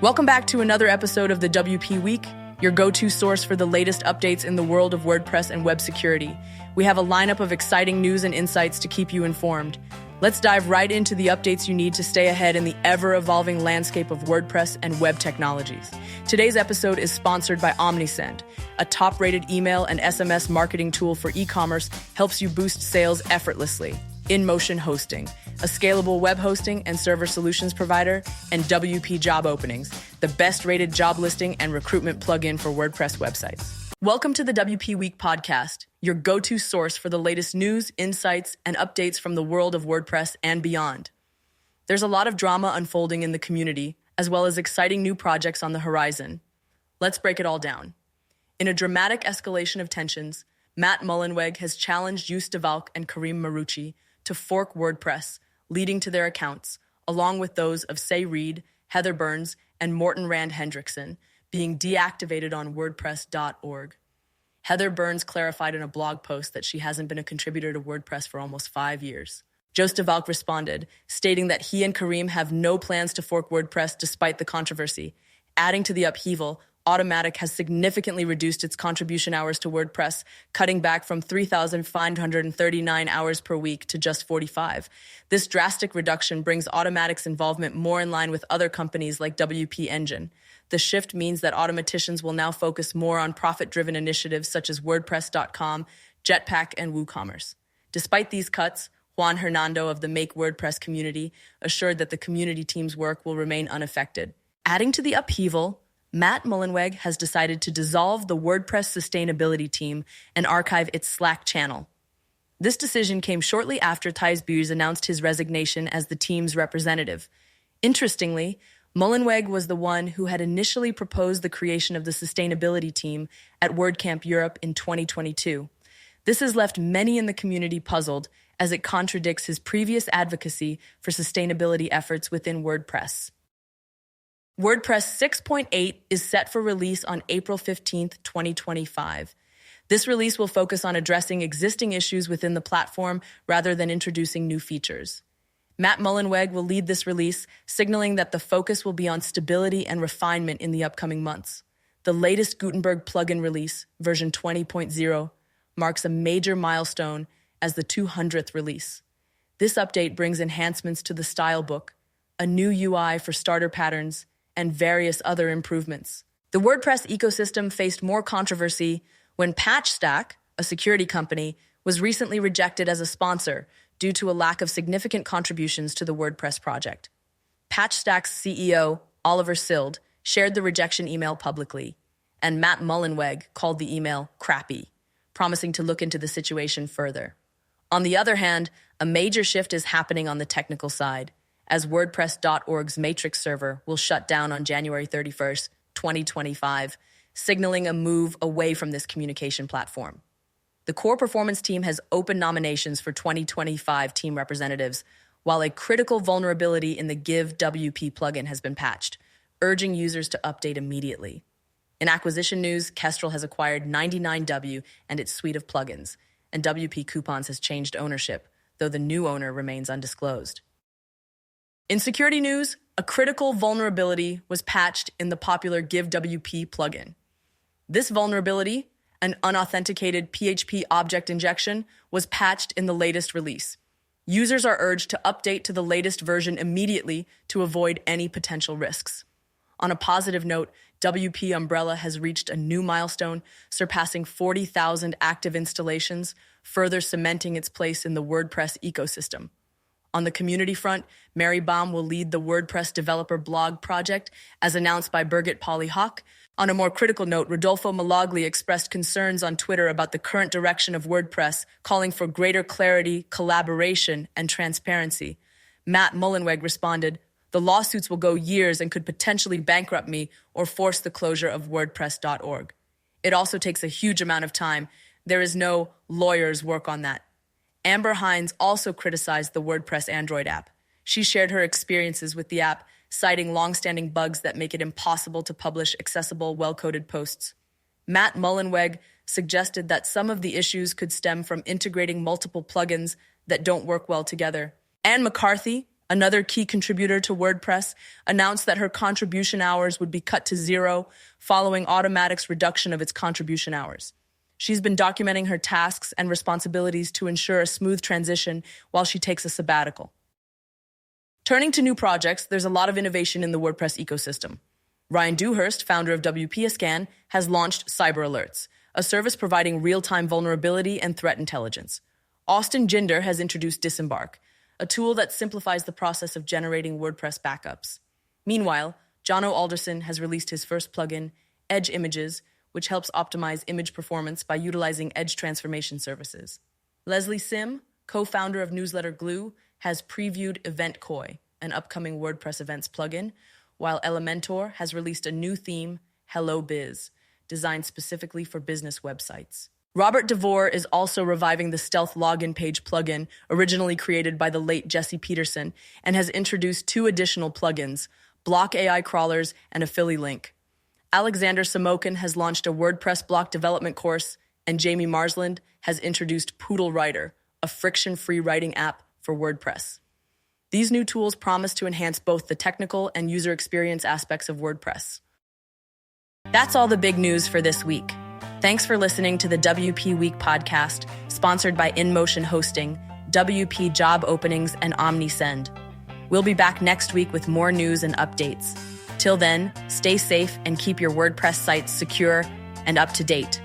Welcome back to another episode of the WP Week, your go-to source for the latest updates in the world of WordPress and web security. We have a lineup of exciting news and insights to keep you informed. Let's dive right into the updates you need to stay ahead in the ever-evolving landscape of WordPress and web technologies. Today's episode is sponsored by Omnisend, a top-rated email and SMS marketing tool for e-commerce, helps you boost sales effortlessly. InMotion Hosting, a scalable web hosting and server solutions provider, and WP Job Openings, the best-rated job listing and recruitment plugin for WordPress websites. Welcome to the WP Week podcast, your go-to source for the latest news, insights, and updates from the world of WordPress and beyond. There's a lot of drama unfolding in the community, as well as exciting new projects on the horizon. Let's break it all down. In a dramatic escalation of tensions, Matt Mullenweg has challenged Joost and Karim to fork WordPress, leading to their accounts, along with those of Say Reed, Heather Burns, and Morten Rand Hendrickson, being deactivated on WordPress.org. Heather Burns clarified in a blog post that she hasn't been a contributor to WordPress for almost 5 years. Joost responded, stating that he and Karim have no plans to fork WordPress despite the controversy. Adding to the upheaval, Automattic has significantly reduced its contribution hours to WordPress, cutting back from 3,539 hours per week to just 45. This drastic reduction brings Automattic's involvement more in line with other companies like WP Engine. The shift means that automaticians will now focus more on profit-driven initiatives such as WordPress.com, Jetpack, and WooCommerce. Despite these cuts, Juan Hernando of the Make WordPress community assured that the community team's work will remain unaffected. Adding to the upheaval, Matt Mullenweg has decided to dissolve the WordPress Sustainability Team and archive its Slack channel. This decision came shortly after Thijs Buurs announced his resignation as the team's representative. Interestingly, Mullenweg was the one who had initially proposed the creation of the Sustainability Team at WordCamp Europe in 2022. This has left many in the community puzzled, as it contradicts his previous advocacy for sustainability efforts within WordPress. WordPress 6.8 is set for release on April 15, 2025. This release will focus on addressing existing issues within the platform rather than introducing new features. Matt Mullenweg will lead this release, signaling that the focus will be on stability and refinement in the upcoming months. The latest Gutenberg plugin release, version 20.0, marks a major milestone as the 200th release. This update brings enhancements to the style book, a new UI for starter patterns, and various other improvements. The WordPress ecosystem faced more controversy when PatchStack, a security company, was recently rejected as a sponsor due to a lack of significant contributions to the WordPress project. PatchStack's CEO, Oliver Sild, shared the rejection email publicly, and Matt Mullenweg called the email crappy, promising to look into the situation further. On the other hand, a major shift is happening on the technical side, as WordPress.org's Matrix server will shut down on January 31st, 2025, signaling a move away from this communication platform. The core performance team has opened nominations for 2025 team representatives, while a critical vulnerability in the Give WP plugin has been patched, urging users to update immediately. In acquisition news, Kestrel has acquired 99W and its suite of plugins, and WP Coupons has changed ownership, though the new owner remains undisclosed. In security news, a critical vulnerability was patched in the popular Give WP plugin. This vulnerability, an unauthenticated PHP object injection, was patched in the latest release. Users are urged to update to the latest version immediately to avoid any potential risks. On a positive note, WP Umbrella has reached a new milestone, surpassing 40,000 active installations, further cementing its place in the WordPress ecosystem. On the community front, Mary Baum will lead the WordPress developer blog project, as announced by Birgit Polly-Hawk. On a more critical note, Rodolfo Malagli expressed concerns on Twitter about the current direction of WordPress, calling for greater clarity, collaboration, and transparency. Matt Mullenweg responded, "The lawsuits will go years and could potentially bankrupt me or force the closure of WordPress.org. It also takes a huge amount of time. There is no lawyer's work on that." Amber Hines also criticized the WordPress Android app. She shared her experiences with the app, citing long-standing bugs that make it impossible to publish accessible, well-coded posts. Matt Mullenweg suggested that some of the issues could stem from integrating multiple plugins that don't work well together. Anne McCarthy, another key contributor to WordPress, announced that her contribution hours would be cut to 0 following Automattic's reduction of its contribution hours. She's been documenting her tasks and responsibilities to ensure a smooth transition while she takes a sabbatical. Turning to new projects, there's a lot of innovation in the WordPress ecosystem. Ryan Dewhurst, founder of WPScan, has launched Cyber Alerts, a service providing real-time vulnerability and threat intelligence. Austin Jinder has introduced Disembark, a tool that simplifies the process of generating WordPress backups. Meanwhile, Jono Alderson has released his first plugin, Edge Images, which helps optimize image performance by utilizing edge transformation services. Leslie Sim, co-founder of newsletter Glue, has previewed Event Koi, an upcoming WordPress events plugin, while Elementor has released a new theme, Hello Biz, designed specifically for business websites. Robert DeVore is also reviving the Stealth Login Page plugin, originally created by the late Jesse Peterson, and has introduced 2 additional plugins, Block AI Crawlers and Affili Link. Alexander Samokin has launched a WordPress block development course, and Jamie Marsland has introduced Poodle Writer, a friction-free writing app for WordPress. These new tools promise to enhance both the technical and user experience aspects of WordPress. That's all the big news for this week. Thanks for listening to the WP Week podcast, sponsored by InMotion Hosting, WP Job Openings, and OmniSend. We'll be back next week with more news and updates. Till then, stay safe and keep your WordPress sites secure and up to date.